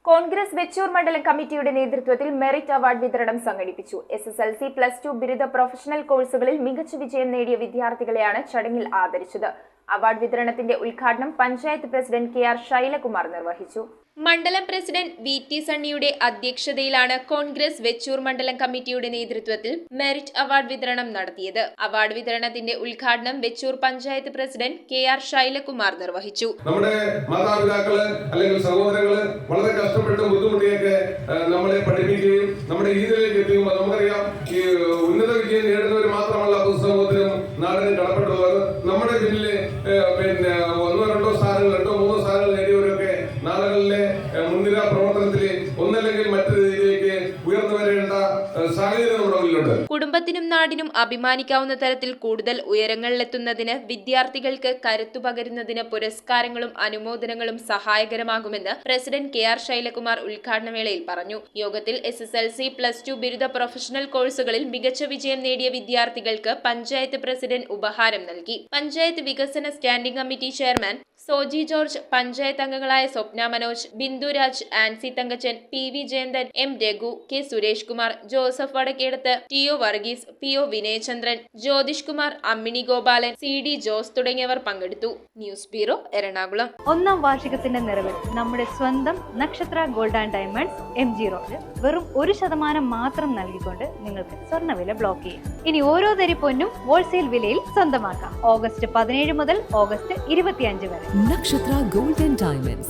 കോൺഗ്രസ് വെച്ചൂർ മണ്ഡലം കമ്മിറ്റിയുടെ നേതൃത്വത്തിൽ മെറിറ്റ് അവാർഡ് വിതരണം സംഘടിപ്പിച്ചു. SSLC, +2 ബിരുദ പ്രൊഫഷണൽ കോഴ്സുകളിൽ മികച്ച വിജയം നേടിയ വിദ്യാർത്ഥികളെയാണ് ചടങ്ങിൽ ആദരിച്ചത്. അവാർഡ് വിതരണത്തിന്റെ ഉദ്ഘാടനം പഞ്ചായത്ത് പ്രസിഡന്റ് KR ശൈലകുമാർ നിർവഹിച്ചു. മണ്ഡലം പ്രസിഡന്റ് VT സണ്ണിയുടെ അധ്യക്ഷതയിലാണ് കോൺഗ്രസ് വെച്ചൂർ മണ്ഡലം കമ്മിറ്റിയുടെ നേതൃത്വത്തിൽ മെറിറ്റ് അവാർഡ് വിതരണം നടത്തിയത്. അവാർഡ് വിതരണത്തിന്റെ ഉദ്ഘാടനം വെച്ചൂർ പഞ്ചായത്ത് പ്രസിഡന്റ് KR ശൈലകുമാർ നിർവഹിച്ചു. നമ്മുടെ മാതാപിതാക്കള് അല്ലെങ്കിൽ സഹോദരങ്ങള് വളരെ കഷ്ടപ്പെട്ടും ബുദ്ധിമുട്ടിയൊക്കെ നമ്മളെ പഠിപ്പിക്കുകയും നമ്മുടെ രീതിയിലേക്ക് എത്തിക്കുമ്പോൾ നമുക്കറിയാം, ഈ ഉന്നത വിജയം നേടുന്നവർ മാത്രമല്ല പൊതുസമൂഹത്തിനും നാടിനും കടപ്പെട്ടുള്ളത്. നമ്മുടെ പിന്നിലെ ഒന്നോ രണ്ടോ സ്ഥാനങ്ങൾ, 2-3 സ്ഥാനങ്ങൾ നേടിയവരൊക്കെ നാളുകളിലെ മുൻനിര പ്രവർത്തനത്തിലെ ഒന്നല്ലെങ്കിൽ മറ്റൊരു രീതിയിലേക്ക് ഉയർന്നു വരേണ്ട സാഹചര്യം നമ്മുടെ മുന്നിലുണ്ട്. കുടുംബത്തിനും നാടിനും അഭിമാനിക്കാവുന്ന തരത്തിൽ കൂടുതൽ ഉയരങ്ങളിലെത്തുന്നതിന് വിദ്യാർത്ഥികൾക്ക് കരുത്തു പകരുന്നതിന് പുരസ്കാരങ്ങളും അനുമോദനങ്ങളും സഹായകരമാകുമെന്ന് പ്രസിഡന്റ് KR ശൈലകുമാർ ഉദ്ഘാടന വേളയിൽ പറഞ്ഞു. യോഗത്തിൽ SSLC, +2 ബിരുദ പ്രൊഫഷണൽ കോഴ്സുകളിൽ മികച്ച വിജയം നേടിയ വിദ്യാർത്ഥികൾക്ക് പഞ്ചായത്ത് പ്രസിഡന്റ് ഉപഹാരം നൽകി. പഞ്ചായത്ത് വികസന standing committee chairman Soji George, panchayat അംഗങ്ങളായ Swapna Manoj, Bindu Raj, Ancy Thankachan, PV Jayanthan, M Raghu, K Suresh Kumar, Joseph Vadakkedath, TO Varghese, PO Vinayachandran, Jyothish Kumar, Ammini Gopalan, CD Jose തുടങ്ങിയവർ പങ്കെടുത്തു. News bureau, Ernakulam. 1ാം വാർഷികത്തിന്റെ നിറവിൽ നമ്മുടെ സ്വന്തം Nakshatra gold and diamonds MG road വെറും 1% മാത്രം നൽകിക്കൊണ്ട് നിങ്ങൾക്ക് സ്വർണ്ണവില ബ്ലോക്ക് ചെയ്യാം. ഇനി ഓരോ തരി പൊന്നും ഹോൾസെയിൽ വിലയിൽ സ്വന്തമാക്കാം. ഓഗസ്റ്റ് 17 മുതൽ ഓഗസ്റ്റ് 25 വരെ. Nakshatra Gold and Diamonds.